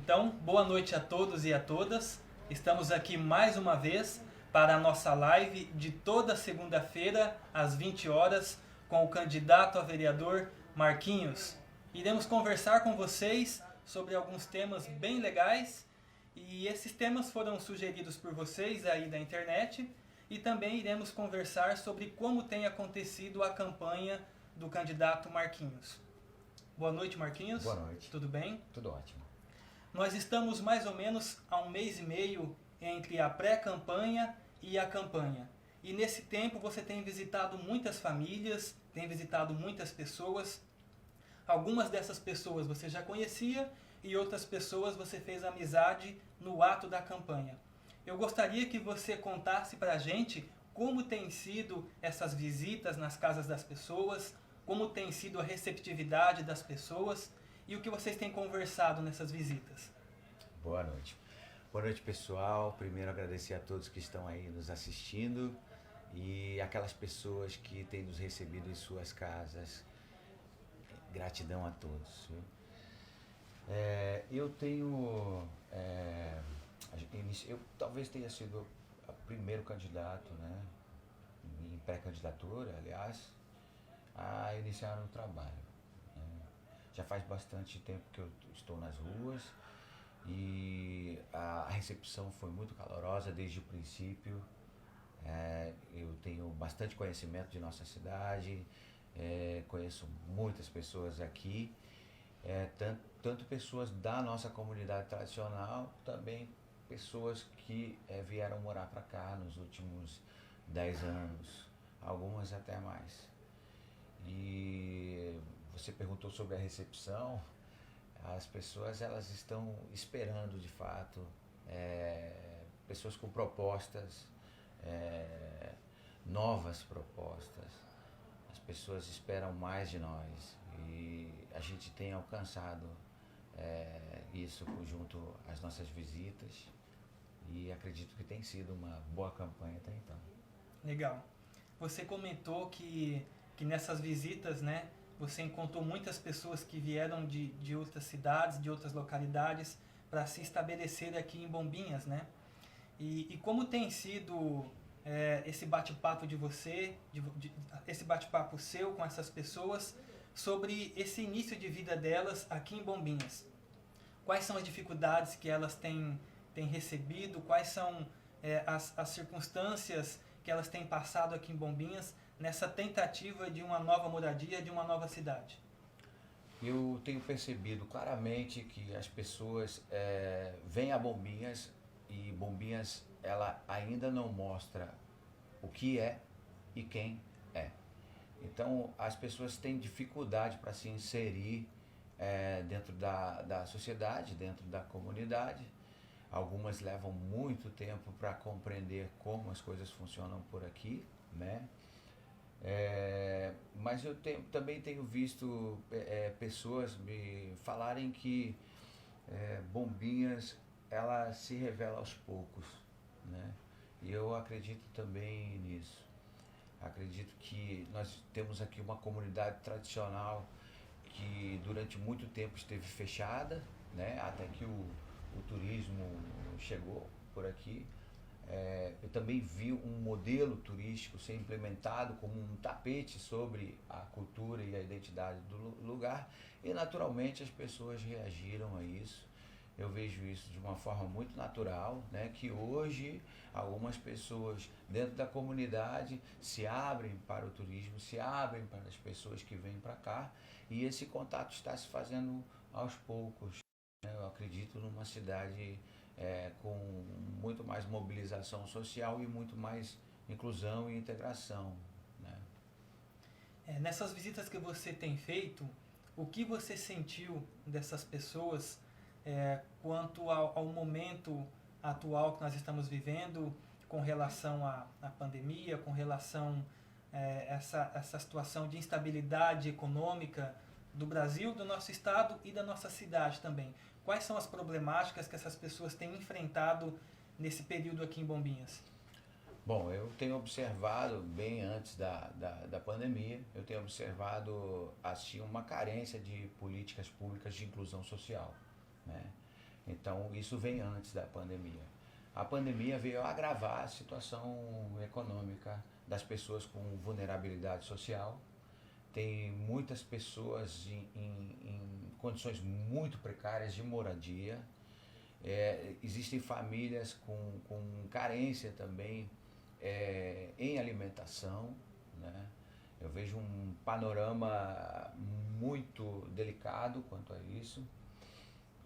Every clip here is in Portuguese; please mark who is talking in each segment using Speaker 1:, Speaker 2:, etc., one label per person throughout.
Speaker 1: Então, boa noite a todos e a todas. Estamos aqui mais uma vez para a nossa live de toda segunda-feira às 20 horas com o candidato a vereador Marquinhos. Iremos conversar com vocês sobre alguns temas bem legais e esses temas foram sugeridos por vocês aí da internet e também iremos conversar sobre como tem acontecido a campanha do candidato Marquinhos. Boa noite, Marquinhos.
Speaker 2: Boa noite.
Speaker 1: Tudo bem?
Speaker 2: Tudo ótimo.
Speaker 1: Nós estamos mais ou menos há um mês e meio entre a pré-campanha e a campanha. E nesse tempo você tem visitado muitas famílias, tem visitado muitas pessoas. Algumas dessas pessoas você já conhecia e outras pessoas você fez amizade no ato da campanha. Eu gostaria que você contasse para a gente como tem sido essas visitas nas casas das pessoas, como tem sido a receptividade das pessoas e o que vocês têm conversado nessas visitas.
Speaker 2: Boa noite. Boa noite, pessoal. Primeiro, agradecer a todos que estão aí nos assistindo e aquelas pessoas que têm nos recebido em suas casas. Gratidão a todos. Viu? Eu tenho... eu talvez tenha sido o primeiro candidato, né, em pré-candidatura, aliás, a iniciar um trabalho. Já faz bastante tempo que eu estou nas ruas e a recepção foi muito calorosa desde o princípio. Eu tenho bastante conhecimento de nossa cidade, conheço muitas pessoas aqui, tanto pessoas da nossa comunidade tradicional, também pessoas que vieram morar para cá nos últimos 10 anos, algumas até mais. E você perguntou sobre a recepção. As pessoas elas estão esperando de fato, pessoas com propostas, novas propostas. As pessoas esperam mais de nós e a gente tem alcançado isso junto às nossas visitas e acredito que tem sido uma boa campanha até então.
Speaker 1: Legal. Você comentou que nessas visitas, né, você encontrou muitas pessoas que vieram de outras cidades, de outras localidades, para se estabelecer aqui em Bombinhas, né? E como tem sido esse bate-papo de você, esse bate-papo seu com essas pessoas, sobre esse início de vida delas aqui em Bombinhas? Quais são as dificuldades que elas têm recebido? Quais são as circunstâncias que elas têm passado aqui em Bombinhas nessa tentativa de uma nova moradia, de uma nova cidade?
Speaker 2: Eu tenho percebido claramente que as pessoas vêm a Bombinhas e Bombinhas ela ainda não mostra o que é e quem é. Então as pessoas têm dificuldade para se inserir dentro da sociedade, dentro da comunidade. Algumas levam muito tempo para compreender como as coisas funcionam por aqui, né? Mas eu também tenho visto pessoas me falarem que Bombinhas ela se revela aos poucos, né? E eu acredito também nisso. Acredito que nós temos aqui uma comunidade tradicional que durante muito tempo esteve fechada, né? Até que o turismo chegou por aqui. Eu também vi um modelo turístico ser implementado como um tapete sobre a cultura e a identidade do lugar e naturalmente as pessoas reagiram a isso. Eu vejo isso de uma forma muito natural, né? Que hoje algumas pessoas dentro da comunidade se abrem para o turismo, se abrem para as pessoas que vêm para cá e esse contato está se fazendo aos poucos. Eu acredito numa cidade com muito mais mobilização social e muito mais inclusão e integração, né?
Speaker 1: Nessas visitas que você tem feito, o que você sentiu dessas pessoas quanto ao momento atual que nós estamos vivendo com relação à pandemia, com relação a essa situação de instabilidade econômica do Brasil, do nosso estado e da nossa cidade também? Quais são as problemáticas que essas pessoas têm enfrentado nesse período aqui em Bombinhas?
Speaker 2: Bom, eu tenho observado, bem antes da pandemia, eu tenho observado assim, uma carência de políticas públicas de inclusão social, né? Então isso vem antes da pandemia. A pandemia veio agravar a situação econômica das pessoas com vulnerabilidade social. Tem muitas pessoas em condições muito precárias de moradia. Existem famílias com carência também em alimentação, né? Eu vejo um panorama muito delicado quanto a isso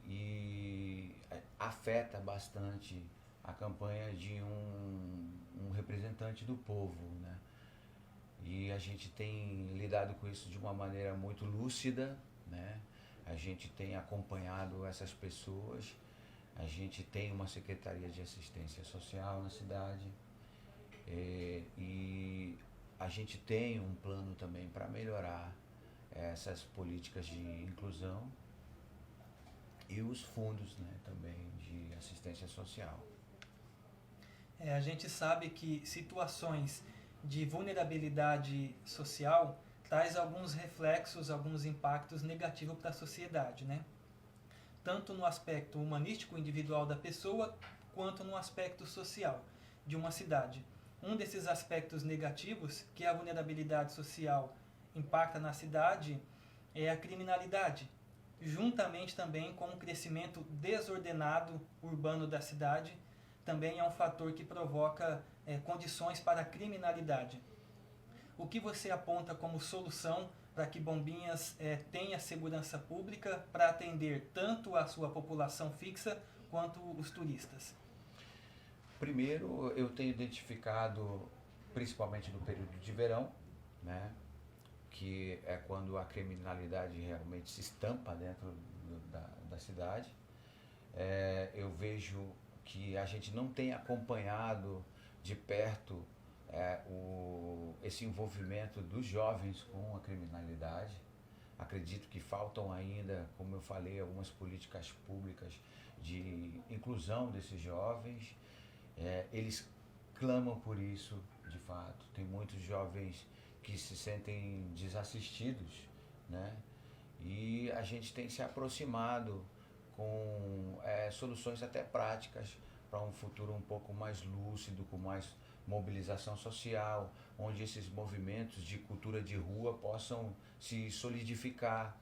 Speaker 2: e afeta bastante a campanha de um representante do povo, né? E a gente tem lidado com isso de uma maneira muito lúcida, né? A gente tem acompanhado essas pessoas, a gente tem uma Secretaria de Assistência Social na cidade e a gente tem um plano também para melhorar essas políticas de inclusão e os fundos, né, também de assistência social.
Speaker 1: A gente sabe que situações de vulnerabilidade social traz alguns reflexos, alguns impactos negativos para a sociedade, né? Tanto no aspecto humanístico individual da pessoa, quanto no aspecto social de uma cidade. Um desses aspectos negativos que a vulnerabilidade social impacta na cidade é a criminalidade, juntamente também com o crescimento desordenado urbano da cidade, também é um fator que provoca condições para a criminalidade. O que você aponta como solução para que Bombinhas tenha segurança pública para atender tanto a sua população fixa quanto os turistas?
Speaker 2: Primeiro, eu tenho identificado, principalmente no período de verão, né, que é quando a criminalidade realmente se estampa dentro da cidade. Eu vejo que a gente não tem acompanhado de perto esse envolvimento dos jovens com a criminalidade. Acredito que faltam ainda, como eu falei, algumas políticas públicas de inclusão desses jovens. Eles clamam por isso, de fato. Tem muitos jovens que se sentem desassistidos, né? E a gente tem se aproximado com soluções até práticas para um futuro um pouco mais lúcido, com mais mobilização social, onde esses movimentos de cultura de rua possam se solidificar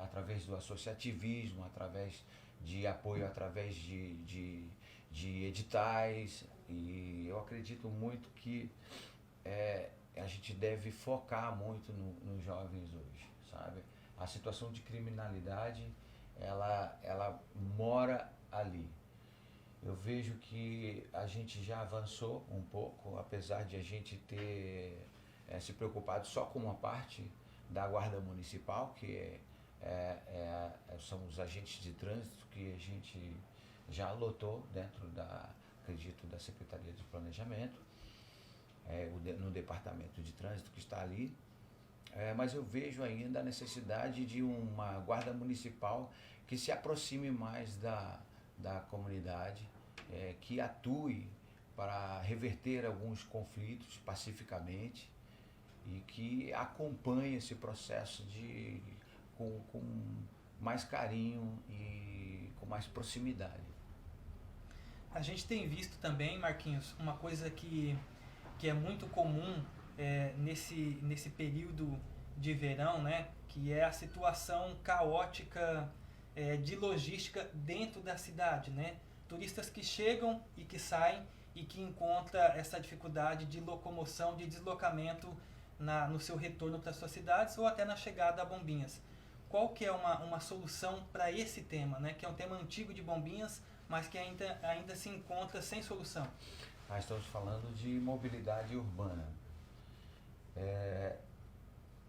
Speaker 2: através do associativismo, através de apoio, através de editais. E eu acredito muito que a gente deve focar muito nos jovens hoje, sabe? A situação de criminalidade, ela mora ali. Eu vejo que a gente já avançou um pouco, apesar de a gente ter se preocupado só com uma parte da Guarda Municipal, que são os agentes de trânsito que a gente já lotou dentro acredito, da Secretaria de Planejamento, no Departamento de Trânsito que está ali. Mas eu vejo ainda a necessidade de uma Guarda Municipal que se aproxime mais da comunidade, que atue para reverter alguns conflitos pacificamente e que acompanhe esse processo com mais carinho e com mais proximidade.
Speaker 1: A gente tem visto também, Marquinhos, uma coisa que é muito comum nesse período de verão, né? Que é a situação caótica de logística dentro da cidade, né? Turistas que chegam e que saem e que encontram essa dificuldade de locomoção, de deslocamento no seu retorno para suas cidades ou até na chegada a Bombinhas. Qual que é uma solução para esse tema, né? Que é um tema antigo de Bombinhas, mas que ainda se encontra sem solução?
Speaker 2: Nós estamos falando de mobilidade urbana.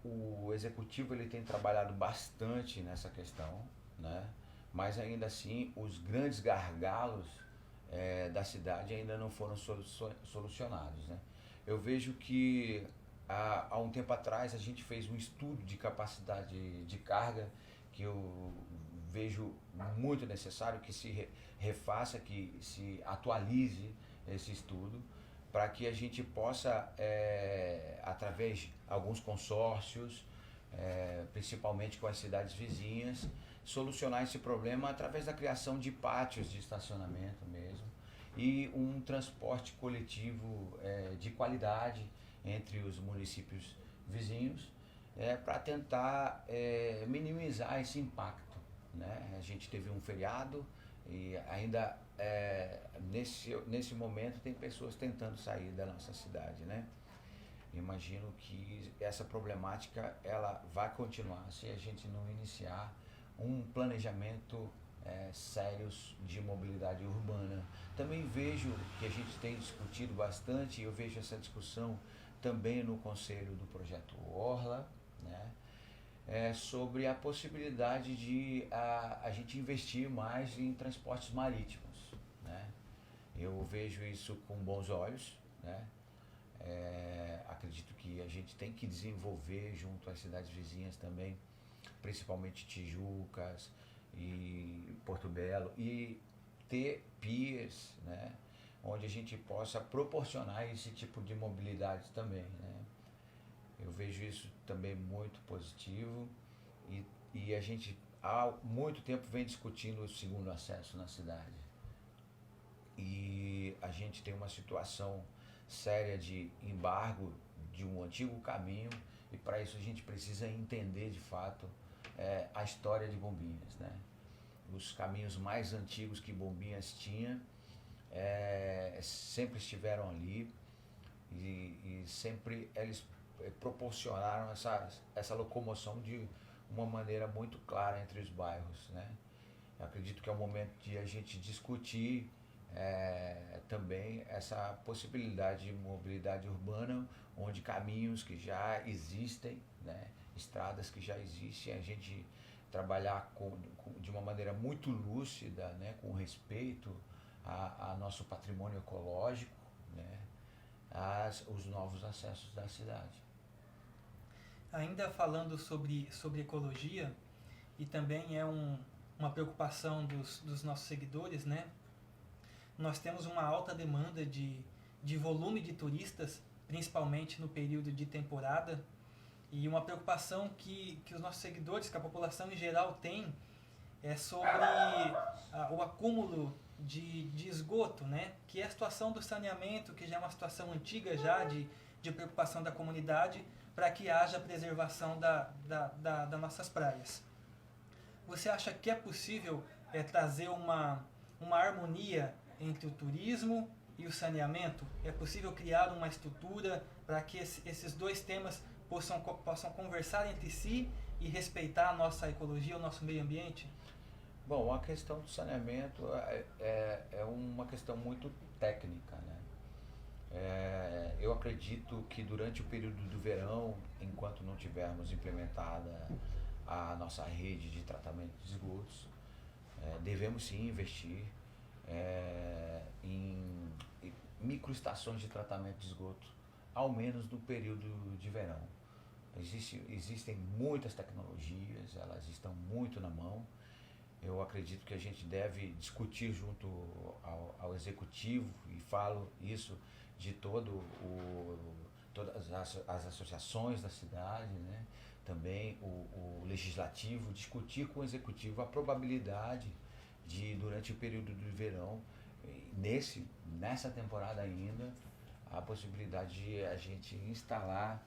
Speaker 2: O executivo ele tem trabalhado bastante nessa questão, né? Mas ainda assim os grandes gargalos da cidade ainda não foram solucionados, né? Eu vejo que há um tempo atrás a gente fez um estudo de capacidade de carga que eu vejo muito necessário que se refaça, que se atualize esse estudo para que a gente possa, através de alguns consórcios, principalmente com as cidades vizinhas, solucionar esse problema através da criação de pátios de estacionamento mesmo e um transporte coletivo de qualidade entre os municípios vizinhos, para tentar minimizar esse impacto, né? A gente teve um feriado e ainda nesse momento tem pessoas tentando sair da nossa cidade, né? Imagino que essa problemática ela vai continuar se a gente não iniciar um planejamento sério de mobilidade urbana. Também vejo que a gente tem discutido bastante, eu vejo essa discussão também no Conselho do Projeto Orla, né? Sobre a possibilidade de a gente investir mais em transportes marítimos, né? Eu vejo isso com bons olhos, né? Acredito que a gente tem que desenvolver junto às cidades vizinhas também, principalmente Tijucas e Porto Belo, e ter piers, né? Onde a gente possa proporcionar esse tipo de mobilidade também, né? Eu vejo isso também muito positivo e a gente há muito tempo vem discutindo o segundo acesso na cidade. E a gente tem uma situação séria de embargo de um antigo caminho e para isso a gente precisa entender de fato a história de Bombinhas, né? Os caminhos mais antigos que Bombinhas tinha sempre estiveram ali e sempre eles proporcionaram essa locomoção de uma maneira muito clara entre os bairros, né? Eu acredito que é o momento de a gente discutir também essa possibilidade de mobilidade urbana, onde caminhos que já existem, né? Estradas que já existem, a gente trabalhar de uma maneira muito lúcida, né? Com respeito a nosso patrimônio ecológico, né? Os novos acessos da cidade.
Speaker 1: Ainda falando sobre ecologia, e também uma preocupação dos nossos seguidores, né? Nós temos uma alta demanda de volume de turistas, principalmente no período de temporada, e uma preocupação que os nossos seguidores, que a população em geral tem, é sobre o acúmulo de esgoto, né? Que é a situação do saneamento, que já é uma situação antiga já de preocupação da comunidade, para que haja preservação das nossas praias. Você acha que é possível trazer uma harmonia entre o turismo e o saneamento? É possível criar uma estrutura para que esses dois temas possam conversar entre si e respeitar a nossa ecologia, o nosso meio ambiente?
Speaker 2: Bom, a questão do saneamento é uma questão muito técnica, né? Eu acredito que durante o período do verão, enquanto não tivermos implementada a nossa rede de tratamento de esgotos, devemos sim investir em microestações de tratamento de esgoto, ao menos no período de verão. Existem muitas tecnologias, elas estão muito na mão. Eu acredito que a gente deve discutir junto ao executivo, e falo isso de todas as associações da cidade, né? Também o legislativo, discutir com o executivo a probabilidade de, durante o período do verão, nessa temporada ainda, a possibilidade de a gente instalar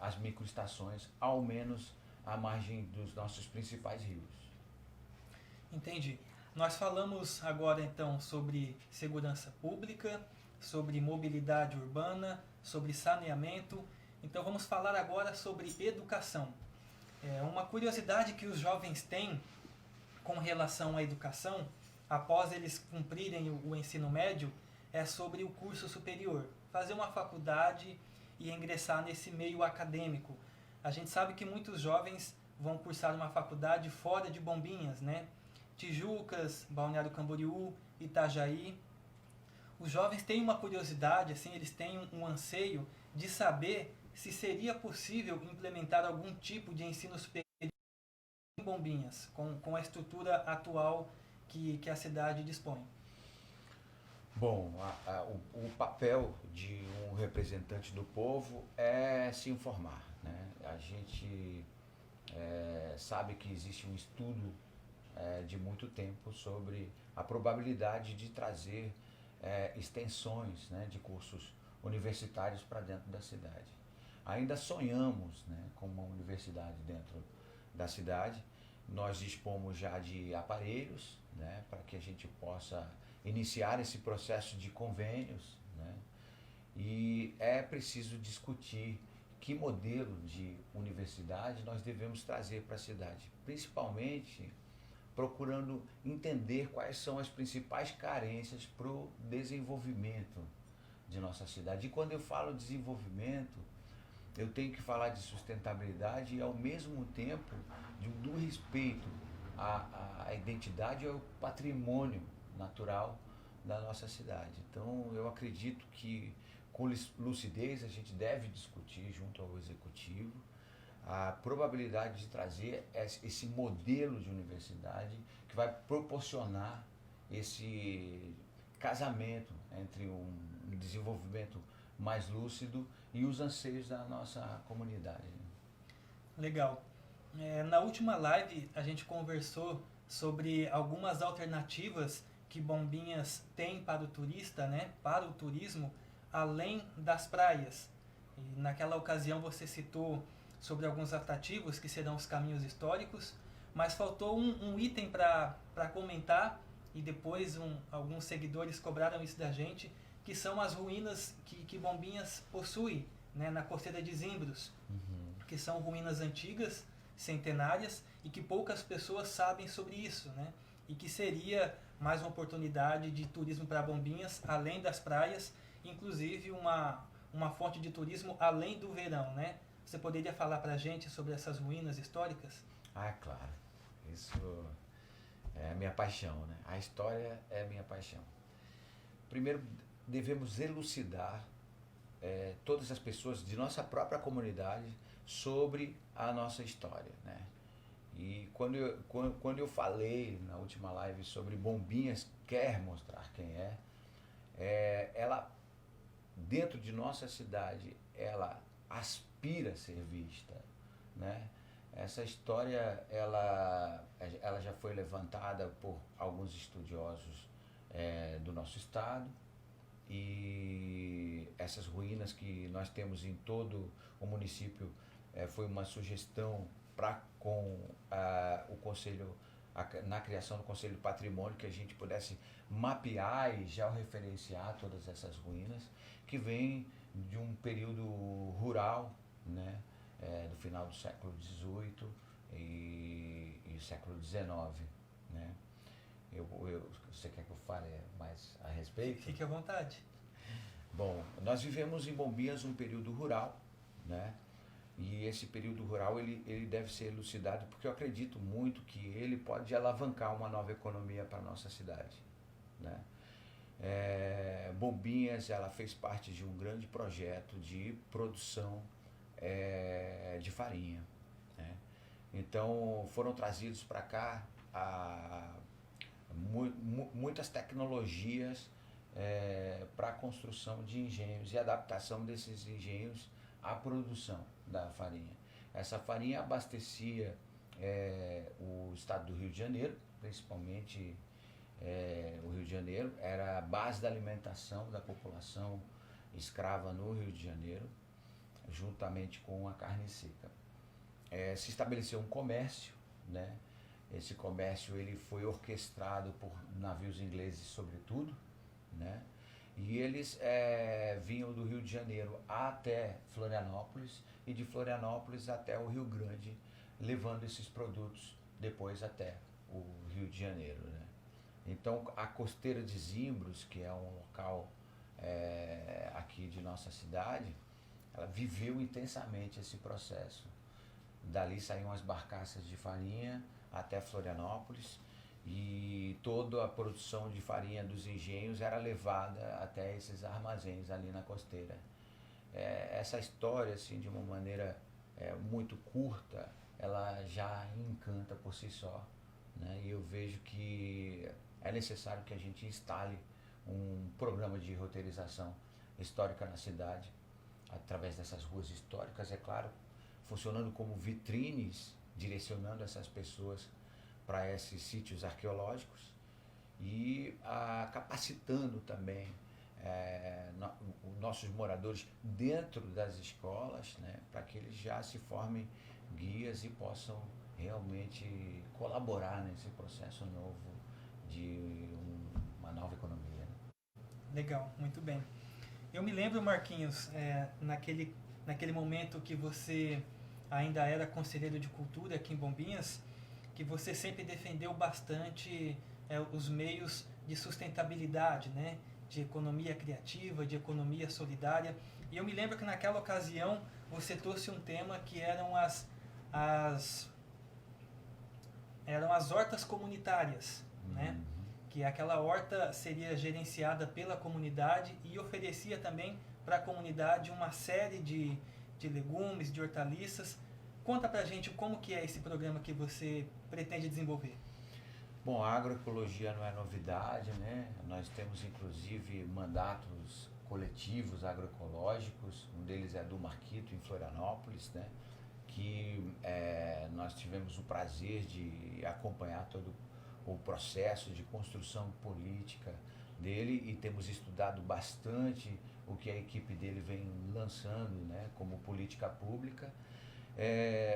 Speaker 2: as microestações, ao menos à margem dos nossos principais rios.
Speaker 1: Entendi. Nós falamos agora então sobre segurança pública, sobre mobilidade urbana, sobre saneamento. Então vamos falar agora sobre educação. Uma curiosidade que os jovens têm com relação à educação, após eles cumprirem o ensino médio, é sobre o curso superior. Fazer uma faculdade e ingressar nesse meio acadêmico. A gente sabe que muitos jovens vão cursar uma faculdade fora de Bombinhas, né? Tijucas, Balneário Camboriú, Itajaí. Os jovens têm uma curiosidade, assim, eles têm um anseio de saber se seria possível implementar algum tipo de ensino superior em Bombinhas, com a estrutura atual que a cidade dispõe.
Speaker 2: Bom, o papel de um representante do povo é se informar, né? a gente sabe que existe um estudo de muito tempo sobre a probabilidade de trazer extensões, né, de cursos universitários para dentro da cidade. Ainda sonhamos, né, com uma universidade dentro da cidade. Nós dispomos já de aparelhos, né, para que a gente possa iniciar esse processo de convênios, né, e é preciso discutir que modelo de universidade nós devemos trazer para a cidade, principalmente procurando entender quais são as principais carências para o desenvolvimento de nossa cidade. E quando eu falo desenvolvimento, eu tenho que falar de sustentabilidade e ao mesmo tempo do respeito à identidade e ao patrimônio natural da nossa cidade. Então eu acredito que com lucidez a gente deve discutir junto ao executivo a probabilidade de trazer esse modelo de universidade que vai proporcionar esse casamento entre um desenvolvimento mais lúcido e os anseios da nossa comunidade.
Speaker 1: Legal. Na última live a gente conversou sobre algumas alternativas que Bombinhas tem para o turista, né, para o turismo, além das praias. E naquela ocasião você citou sobre alguns atrativos que serão os caminhos históricos, mas faltou um item para comentar e depois alguns seguidores cobraram isso da gente, que são as ruínas que Bombinhas possui, né, na Costeira de Zimbros, que são ruínas antigas, centenárias, e que poucas pessoas sabem sobre isso, né, e que seria mais uma oportunidade de turismo para Bombinhas, além das praias, inclusive uma fonte de turismo além do verão, né? Você poderia falar para a gente sobre essas ruínas históricas?
Speaker 2: Ah, claro. Isso é a minha paixão, né? A história é a minha paixão. Primeiro, devemos elucidar todas as pessoas de nossa própria comunidade sobre a nossa história, né? E quando eu falei na última live sobre Bombinhas quer mostrar quem ela, dentro de nossa cidade, ela aspira a ser vista, né? Essa história, ela já foi levantada por alguns estudiosos do nosso estado, e essas ruínas que nós temos em todo o município foi uma sugestão com o Conselho, na criação do Conselho do Patrimônio, que a gente pudesse mapear e georreferenciar todas essas ruínas, que vêm de um período rural, né, do final do século XVIII e século XIX. Né. Você quer que eu fale mais a respeito?
Speaker 1: Fique à vontade.
Speaker 2: Bom, nós vivemos em Bombinhas um período rural, né? E esse período rural ele deve ser elucidado, porque eu acredito muito que ele pode alavancar uma nova economia para a nossa cidade, né? Bombinhas, ela fez parte de um grande projeto de produção de farinha, né? Então foram trazidos para cá muitas tecnologias para a construção de engenhos e adaptação desses engenhos à produção da farinha. Essa farinha abastecia o estado do Rio de Janeiro, principalmente o Rio de Janeiro, era a base da alimentação da população escrava no Rio de Janeiro, juntamente com a carne seca. Se estabeleceu um comércio, né? Esse comércio ele foi orquestrado por navios ingleses, sobretudo, né? E eles vinham do Rio de Janeiro até Florianópolis e de Florianópolis até o Rio Grande, levando esses produtos depois até o Rio de Janeiro, né? Então a Costeira de Zimbros, que é um local aqui de nossa cidade, ela viveu intensamente esse processo. Dali saíam as barcaças de farinha até Florianópolis, e toda a produção de farinha dos engenhos era levada até esses armazéns ali na costeira. Essa história, assim, de uma maneira muito curta, ela já encanta por si só, né? E eu vejo que é necessário que a gente instale um programa de roteirização histórica na cidade, através dessas ruas históricas, é claro, funcionando como vitrines, direcionando essas pessoas para esses sítios arqueológicos e capacitando também nossos moradores dentro das escolas, né, para que eles já se formem guias e possam realmente colaborar nesse processo novo de uma nova economia.
Speaker 1: Legal, muito bem. Eu me lembro, Marquinhos, naquele momento que você ainda era conselheiro de cultura aqui em Bombinhas, que você sempre defendeu bastante os meios de sustentabilidade, né? De economia criativa, de economia solidária. E eu me lembro que naquela ocasião você trouxe um tema que eram as hortas comunitárias, né? Que aquela horta seria gerenciada pela comunidade e oferecia também para a comunidade uma série de legumes, de hortaliças. Conta pra gente como que é esse programa que você pretende desenvolver.
Speaker 2: Bom, a agroecologia não é novidade, né? Nós temos inclusive mandatos coletivos agroecológicos, um deles é do Marquito, em Florianópolis, né? Que nós tivemos o prazer de acompanhar todo o processo de construção política dele e temos estudado bastante o que a equipe dele vem lançando, né, como política pública,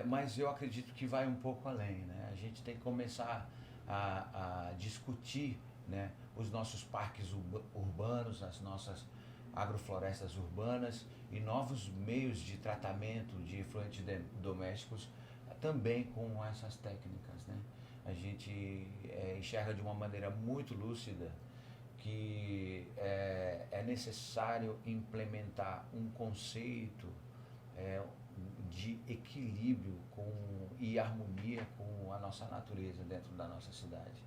Speaker 2: mas eu acredito que vai um pouco além, né? A gente tem que começar a discutir, né, os nossos parques urbanos, as nossas agroflorestas urbanas e novos meios de tratamento de efluentes domésticos também com essas técnicas, né? A gente enxerga de uma maneira muito lúcida que é necessário implementar um conceito de equilíbrio e harmonia com a nossa natureza dentro da nossa cidade.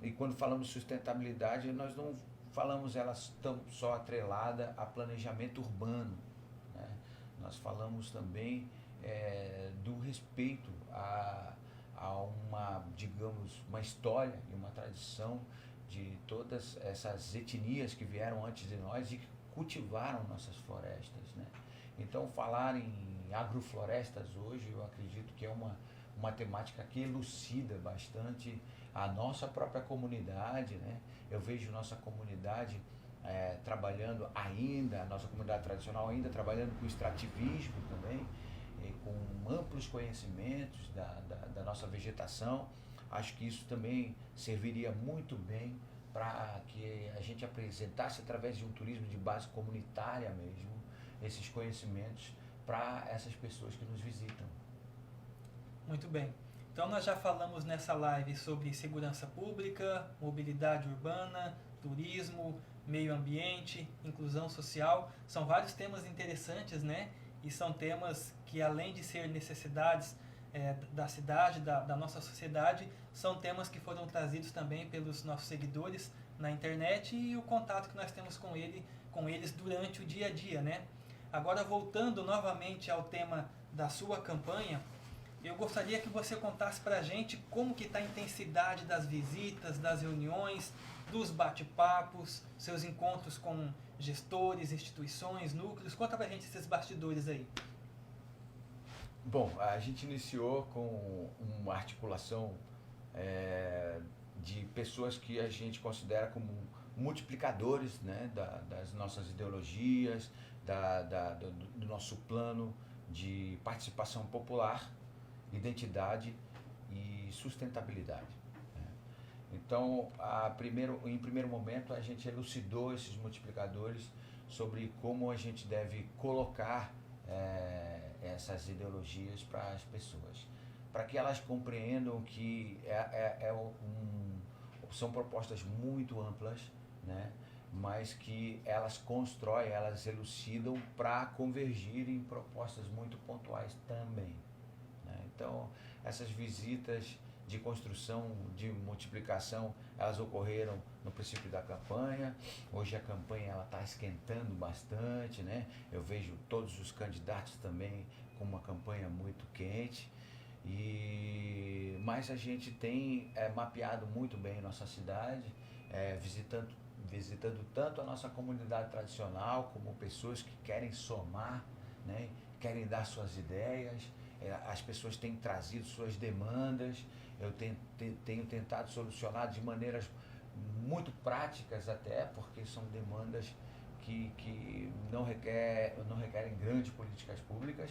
Speaker 2: E quando falamos de sustentabilidade, nós não falamos ela tão só atrelada a planejamento urbano, né? Nós falamos também do respeito a uma, digamos, uma história e uma tradição de todas essas etnias que vieram antes de nós e que cultivaram nossas florestas, né? Então, falar em agroflorestas hoje, eu acredito que é uma temática que elucida bastante a nossa própria comunidade, né? Eu vejo nossa comunidade trabalhando ainda, a nossa comunidade tradicional ainda trabalhando com extrativismo também, com amplos conhecimentos da nossa vegetação. Acho que isso também serviria muito bem para que a gente apresentasse, através de um turismo de base comunitária mesmo, esses conhecimentos para essas pessoas que nos visitam.
Speaker 1: Muito bem. Então nós já falamos nessa live sobre segurança pública, mobilidade urbana, turismo, meio ambiente, inclusão social. São vários temas interessantes, né? E são temas que, além de ser necessidades da cidade, da nossa sociedade, são temas que foram trazidos também pelos nossos seguidores na internet e o contato que nós temos com eles durante o dia a dia, né? Agora, voltando novamente ao tema da sua campanha, eu gostaria que você contasse para a gente como que está a intensidade das visitas, das reuniões, dos bate-papos, seus encontros com gestores, instituições, núcleos. Conta para a gente esses bastidores aí.
Speaker 2: Bom, a gente iniciou com uma articulação de pessoas que a gente considera como multiplicadores, né, das nossas ideologias, do nosso plano de participação popular, identidade e sustentabilidade. Então, em primeiro momento, a gente elucidou esses multiplicadores sobre como a gente deve colocar essas ideologias para as pessoas, para que elas compreendam que são propostas muito amplas, né? Mas que elas constroem, elas elucidam para convergir em propostas muito pontuais também, né? Então, essas visitas de construção, de multiplicação, elas ocorreram no princípio da campanha. Hoje a campanha está esquentando bastante, né? Eu vejo todos os candidatos também com uma campanha muito quente, mas a gente tem mapeado muito bem nossa cidade, visitando tanto a nossa comunidade tradicional como pessoas que querem somar, né, querem dar suas ideias, as pessoas têm trazido suas demandas, eu tenho tentado solucionar de maneiras muito práticas até, porque são demandas que não requerem grandes políticas públicas,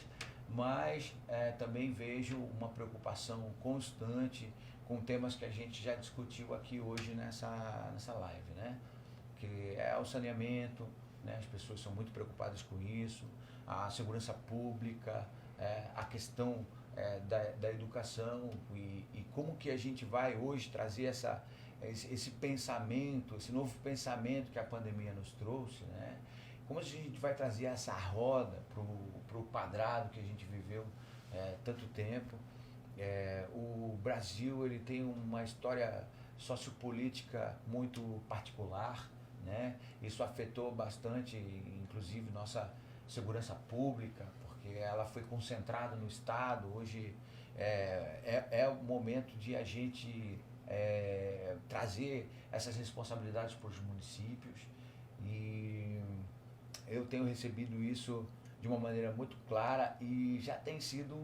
Speaker 2: mas também vejo uma preocupação constante com temas que a gente já discutiu aqui hoje nessa live, né? Que é o saneamento, né? As pessoas são muito preocupadas com isso, a segurança pública, a questão da educação e como que a gente vai hoje trazer esse pensamento, esse novo pensamento que a pandemia nos trouxe, né? Como a gente vai trazer essa roda pro quadrado que a gente viveu tanto tempo. O Brasil ele tem uma história sociopolítica muito particular, né? Isso afetou bastante, inclusive, nossa segurança pública, porque ela foi concentrada no Estado. Hoje é o momento de a gente trazer essas responsabilidades para os municípios, e eu tenho recebido isso de uma maneira muito clara e já tem sido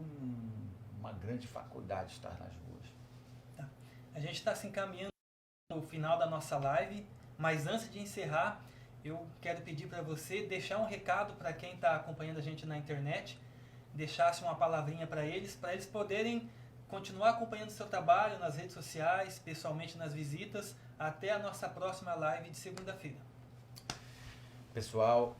Speaker 2: uma grande faculdade estar nas ruas.
Speaker 1: Tá. A gente está se encaminhando no final da nossa live, mas antes de encerrar, eu quero pedir para você deixar um recado para quem está acompanhando a gente na internet, deixasse uma palavrinha para eles poderem continuar acompanhando o seu trabalho nas redes sociais, pessoalmente nas visitas, até a nossa próxima live de segunda-feira.
Speaker 2: Pessoal,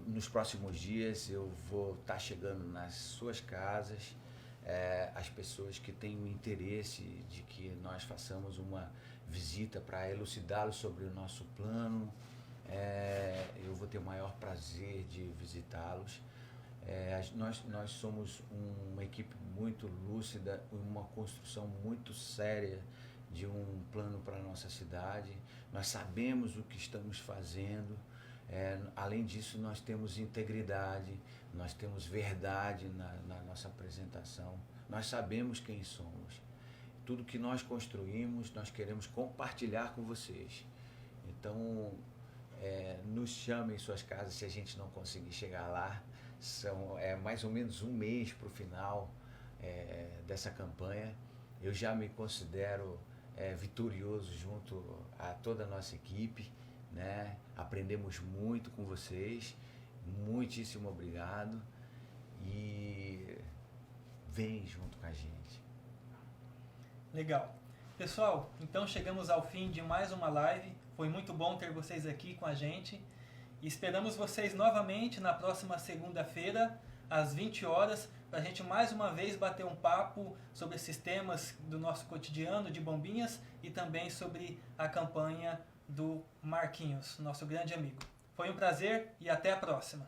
Speaker 2: nos próximos dias eu vou estar chegando nas suas casas, as pessoas que têm o interesse de que nós façamos uma visita para elucidá-los sobre o nosso plano, eu vou ter o maior prazer de visitá-los. Nós somos uma equipe muito lúcida, uma construção muito séria de um plano para a nossa cidade. Nós sabemos o que estamos fazendo. Além disso, nós temos integridade, nós temos verdade na nossa apresentação. Nós sabemos quem somos. Tudo que nós construímos, nós queremos compartilhar com vocês. Então, nos chamem em suas casas se a gente não conseguir chegar lá. É mais ou menos um mês para o final dessa campanha. Eu já me considero vitorioso junto a toda a nossa equipe, né? Aprendemos muito com vocês, muitíssimo obrigado, e vem junto com a gente.
Speaker 1: Legal. Pessoal, então chegamos ao fim de mais uma live. Foi muito bom ter vocês aqui com a gente. E esperamos vocês novamente na próxima segunda-feira, às 20 horas, para a gente mais uma vez bater um papo sobre esses temas do nosso cotidiano de Bombinhas e também sobre a campanha do Marquinhos, nosso grande amigo. Foi um prazer e até a próxima.